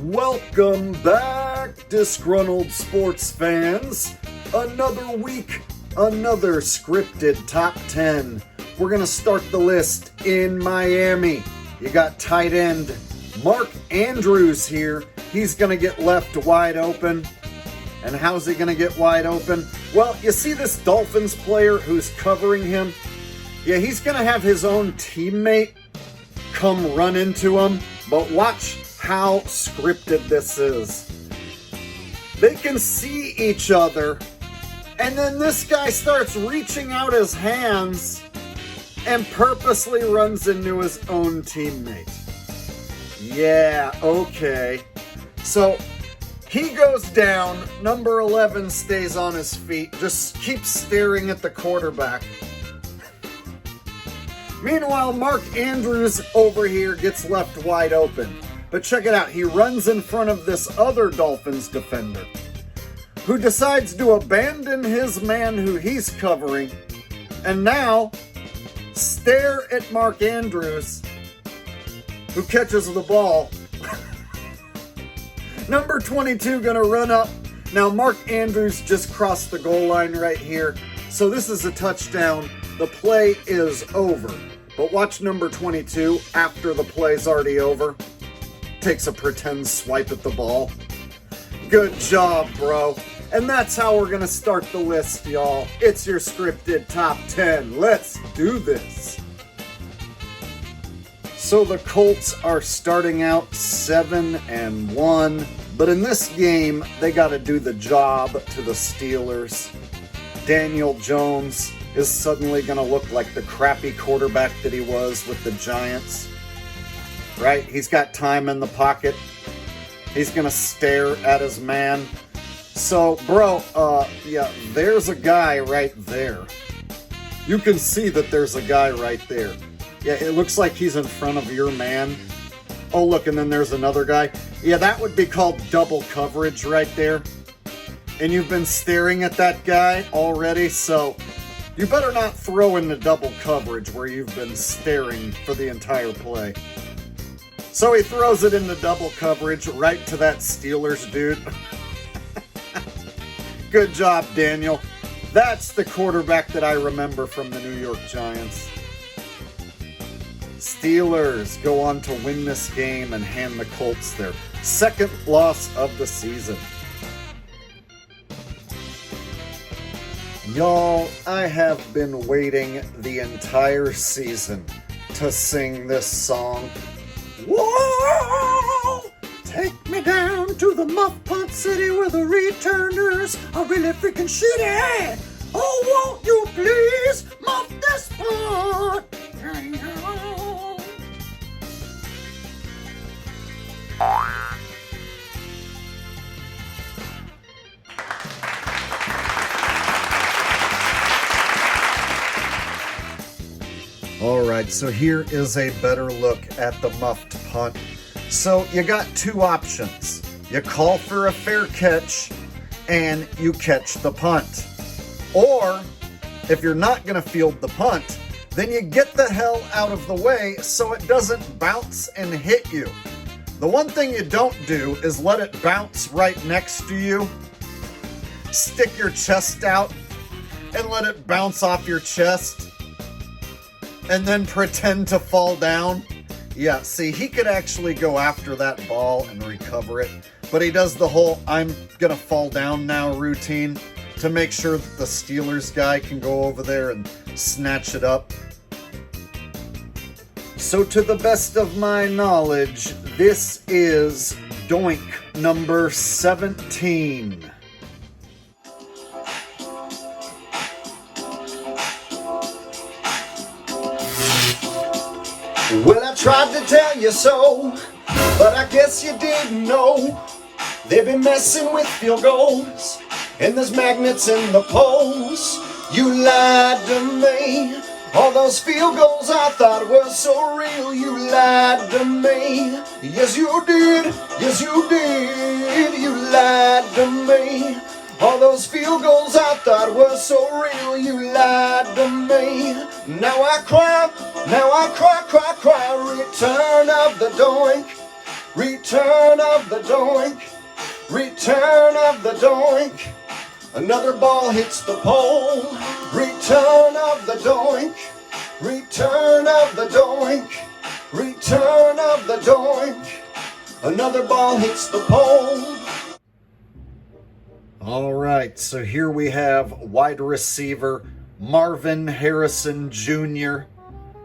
Welcome back, disgruntled sports fans. Another week, another scripted top 10. We're going to start the list in Miami. You got tight end Mark Andrews here. He's going to get left wide open. And how's he going to get wide open? Well, you see this Dolphins player who's covering him? Yeah, he's going to have his own teammate come run into him. But watch how scripted this is. They can see each other, and then this guy starts reaching out his hands and purposely runs into his own teammate. Yeah, okay. So he goes down, number 11 stays on his feet, just keeps staring at the quarterback. Meanwhile, Mark Andrews over here gets left wide open. But check it out, he runs in front of this other Dolphins defender who decides to abandon his man who he's covering and now stare at Mark Andrews, who catches the ball. Number 22 gonna run up. Now Mark Andrews just crossed the goal line right here, so this is a touchdown. The play is over. But watch number 22 after the play's already over. Takes a pretend swipe at the ball. Good job, bro. And that's how we're going to start the list, y'all. It's your scripted top 10. Let's do this. So the Colts are starting out 7-1. But in this game, they got to do the job to the Steelers. Daniel Jones is suddenly going to look like the crappy quarterback that he was with the Giants. Right? He's got time in the pocket. He's going to stare at his man. So, bro, yeah, there's a guy right there. You can see that there's a guy right there. Yeah, it looks like he's in front of your man. Oh, look, and then there's another guy. Yeah, that would be called double coverage right there. And you've been staring at that guy already, so you better not throw into double coverage where you've been staring for the entire play. So he throws it into double coverage right to that Steelers dude. Good job, Daniel. That's the quarterback that I remember from the New York Giants. Steelers go on to win this game and hand the Colts their second loss of the season. Y'all, I have been waiting the entire season to sing this song. Whoa! Take me down to the Muff Punt City where the returners are really freaking shitty. Oh, won't you please muff this punt? Alright, so here is a better look at the muffed punt. So you got two options. You call for a fair catch and you catch the punt. Or, if you're not going to field the punt, then you get the hell out of the way so it doesn't bounce and hit you. The one thing you don't do is let it bounce right next to you. Stick your chest out and let it bounce off your chest. And then pretend to fall down. Yeah, see, he could actually go after that ball and recover it. But he does the whole I'm gonna fall down now routine to make sure that the Steelers guy can go over there and snatch it up. So to the best of my knowledge, this is Doink number 17. Well, I tried to tell you so, but I guess you didn't know. They've been messing with field goals, and there's magnets in the poles. You lied to me. All those field goals I thought were so real. You lied to me. Yes, you did. Yes, you did. You lied to me. All those field goals I thought were so real, you lied to me. Now I cry, cry, return of the doink. Return of the doink. Return of the doink. Another ball hits the pole. Return of the doink. Return of the doink. Return of the doink. Another ball hits the pole. All right, so here we have wide receiver Marvin Harrison Jr.,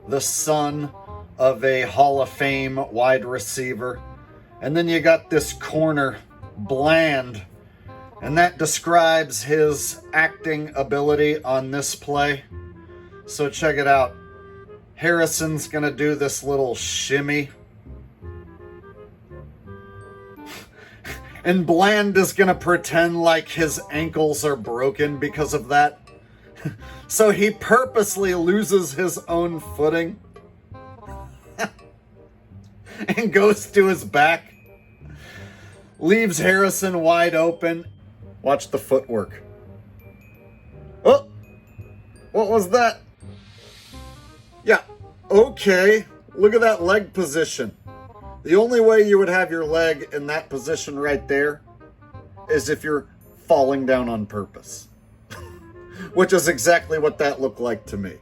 the son of a Hall of Fame wide receiver. And then you got this corner, Bland, and that describes his acting ability on this play. So check it out. Harrison's gonna do this little shimmy. And Bland is gonna pretend like his ankles are broken because of that. So he purposely loses his own footing and goes to his back. Leaves Harrison wide open. Watch the footwork. Oh, what was that? Yeah, okay. Look at that leg position. The only way you would have your leg in that position right there is if you're falling down on purpose. Which is exactly what that looked like to me.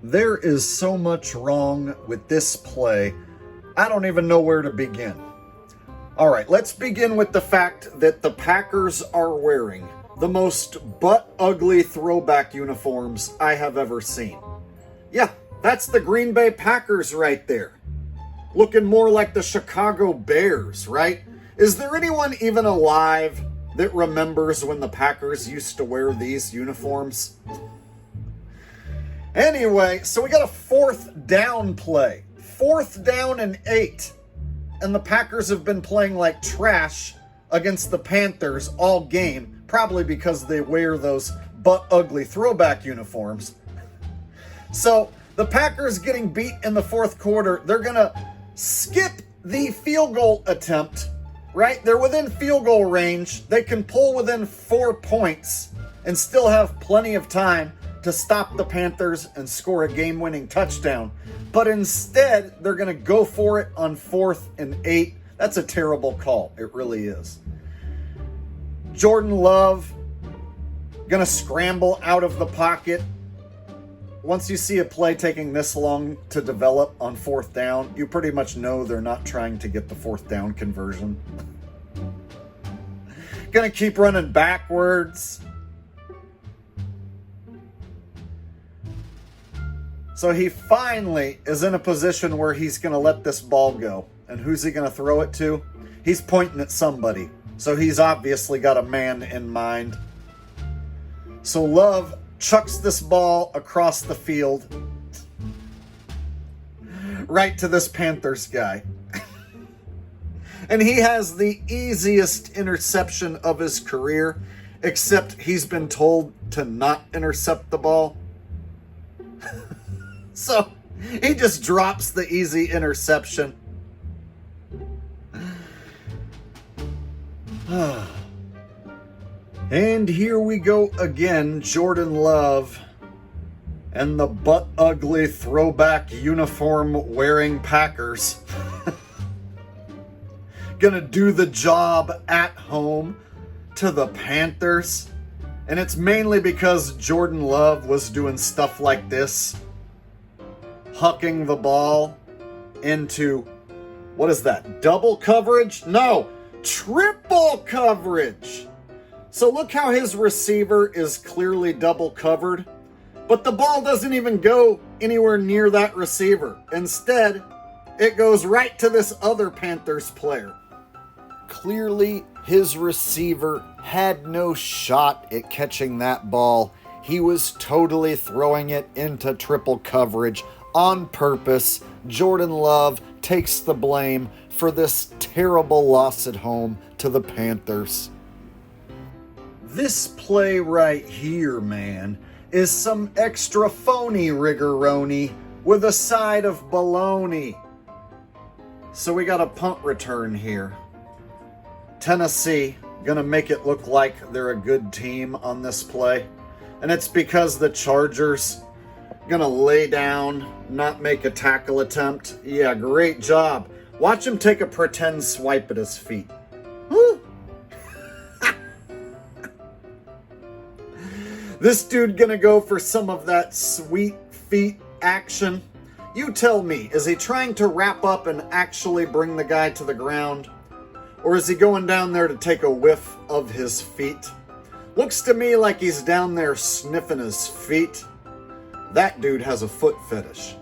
There is so much wrong with this play, I don't even know where to begin. All right, let's begin with the fact that the Packers are wearing the most butt-ugly throwback uniforms I have ever seen. Yeah, that's the Green Bay Packers right there. Looking more like the Chicago Bears, right? Is there anyone even alive that remembers when the Packers used to wear these uniforms? Anyway, so we got a 4th down play. 4th down and 8. And the Packers have been playing like trash against the Panthers all game, probably because they wear those butt-ugly throwback uniforms. So the Packers getting beat in the 4th quarter, they're going to skip the field goal attempt, right? They're within field goal range. They can pull within 4 points and still have plenty of time to stop the Panthers and score a game-winning touchdown. But instead, they're going to go for it on 4th and 8. That's a terrible call. It really is. Jordan Love going to scramble out of the pocket. Once you see a play taking this long to develop on 4th down, you pretty much know they're not trying to get the 4th down conversion. Going to keep running backwards. So he finally is in a position where he's going to let this ball go. And who's he going to throw it to? He's pointing at somebody. So he's obviously got a man in mind. So Love chucks this ball across the field right to this Panthers guy. And he has the easiest interception of his career, except he's been told to not intercept the ball. So he just drops the easy interception. And here we go again, Jordan Love and the butt-ugly throwback uniform-wearing Packers. Gonna do the job at home to the Panthers. And it's mainly because Jordan Love was doing stuff like this. Hucking the ball into, what is that, double coverage? No, triple coverage. So look how his receiver is clearly double covered, but the ball doesn't even go anywhere near that receiver. Instead, it goes right to this other Panthers player. Clearly, his receiver had no shot at catching that ball. He was totally throwing it into triple coverage on purpose. Jordan Love takes the blame for this terrible loss at home to the Panthers. This play right here, man, is some extra phony rigoroni with a side of baloney. So we got a punt return here. Tennessee gonna make it look like they're a good team on this play. And it's because the Chargers Gonna lay down, not make a tackle attempt. Yeah, great job. Watch him take a pretend swipe at his feet. Woo. This dude gonna go for some of that sweet feet action. You tell me, is he trying to wrap up and actually bring the guy to the ground? Or is he going down there to take a whiff of his feet? Looks to me like he's down there sniffing his feet. That dude has a foot fetish.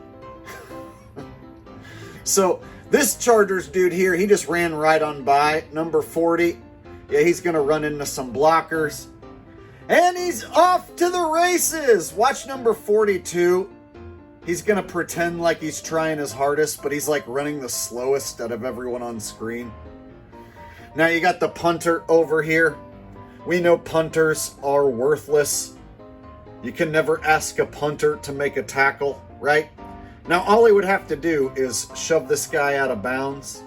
So this Chargers dude here, he just ran right on by. Number 40. Yeah, he's going to run into some blockers. And he's off to the races. Watch number 42. He's going to pretend like he's trying his hardest, but he's like running the slowest out of everyone on screen. Now you got the punter over here. We know punters are worthless. You can never ask a punter to make a tackle, right? Now all he would have to do is shove this guy out of bounds.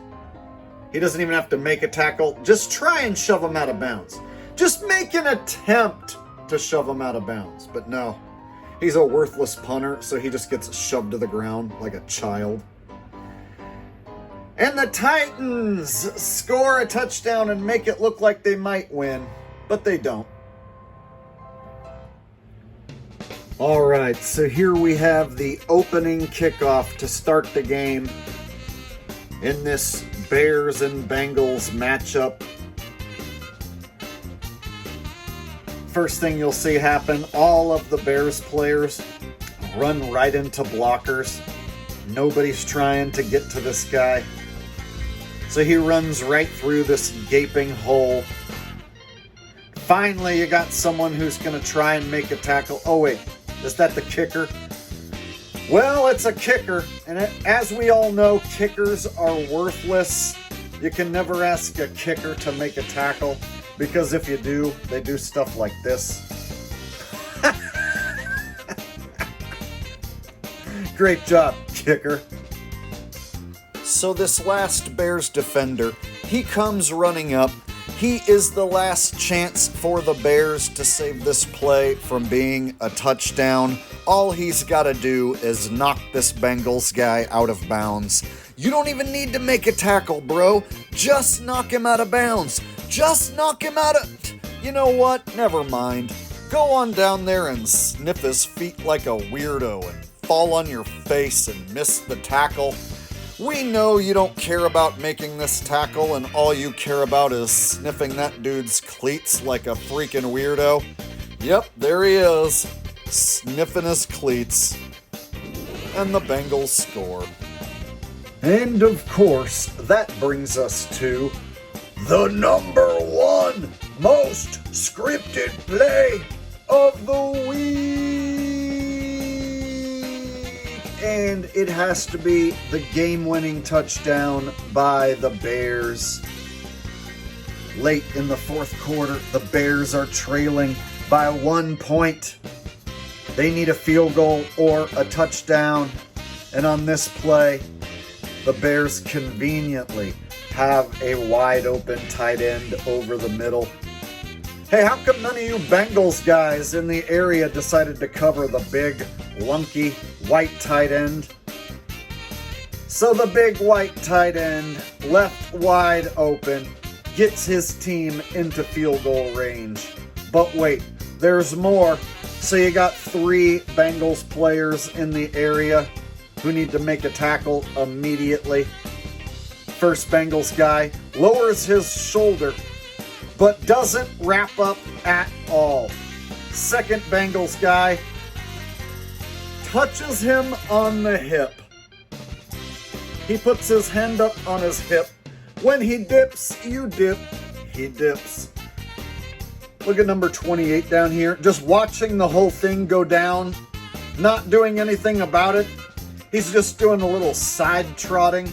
He doesn't even have to make a tackle. Just try and shove him out of bounds. Just make an attempt to shove him out of bounds. But no, he's a worthless punter, so he just gets shoved to the ground like a child. And the Titans score a touchdown and make it look like they might win, but they don't. All right, so here we have the opening kickoff to start the game in this Bears and Bengals matchup. First thing you'll see happen, all of the Bears players run right into blockers. Nobody's trying to get to this guy. So he runs right through this gaping hole. Finally, you got someone who's going to try and make a tackle. Oh, wait. Is that the kicker? Well, it's a kicker. And as we all know, kickers are worthless. You can never ask a kicker to make a tackle, because if you do, they do stuff like this. Great job, kicker. So this last Bears defender, he comes running up. He is the last chance for the Bears to save this play from being a touchdown. All he's got to do is knock this Bengals guy out of bounds. You don't even need to make a tackle, bro. Just knock him out of bounds. Just knock him out of... You know what? Never mind. Go on down there and sniff his feet like a weirdo and fall on your face and miss the tackle. We know you don't care about making this tackle, and all you care about is sniffing that dude's cleats like a freaking weirdo. Yep, there he is, sniffing his cleats. And the Bengals score. And of course, that brings us to the number one most scripted play of the week. And it has to be the game-winning touchdown by the Bears. Late in the fourth quarter, the Bears are trailing by 1 point. They need a field goal or a touchdown. And on this play, the Bears conveniently have a wide-open tight end over the middle. Hey, how come none of you Bengals guys in the area decided to cover the big, lunky, white tight end? So the big white tight end, left wide open, gets his team into field goal range. But wait, there's more. So you got 3 Bengals players in the area who need to make a tackle immediately. First Bengals guy lowers his shoulder, but doesn't wrap up at all. Second Bengals guy touches him on the hip. He puts his hand up on his hip. When he dips, you dip. He dips. Look at number 28 down here. Just watching the whole thing go down. Not doing anything about it. He's just doing a little side trotting.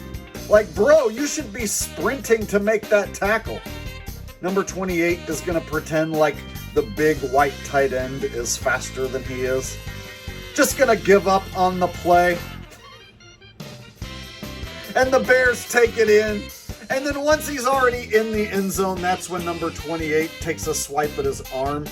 Like, bro, you should be sprinting to make that tackle. Number 28 is going to pretend like the big white tight end is faster than he is. Just going to give up on the play. And the Bears take it in. And then once he's already in the end zone, that's when number 28 takes a swipe at his arm.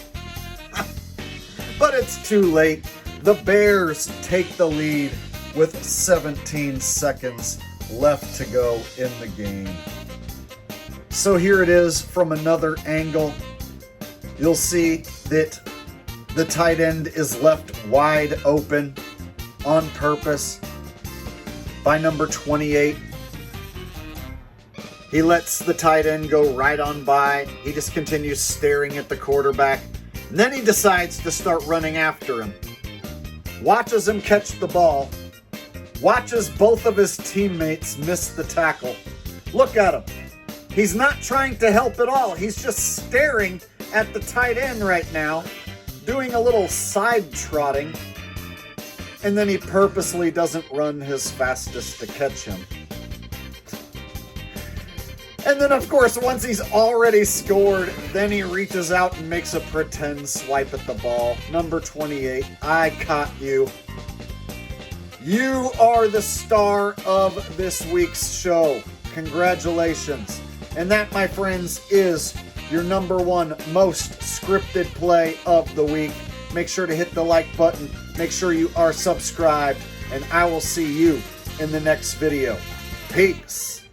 But it's too late. The Bears take the lead with 17 seconds left to go in the game. So here it is from another angle. You'll see that the tight end is left wide open on purpose by number 28. He lets the tight end go right on by. He just continues staring at the quarterback. And then he decides to start running after him. Watches him catch the ball. Watches both of his teammates miss the tackle. Look at him. He's not trying to help at all. He's just staring at the tight end right now, doing a little side trotting. And then he purposely doesn't run his fastest to catch him. And then, of course, once he's already scored, then he reaches out and makes a pretend swipe at the ball. Number 28, I caught you. You are the star of this week's show. Congratulations. And that, my friends, is your number one most scripted play of the week. Make sure to hit the like button. Make sure you are subscribed. And I will see you in the next video. Peace.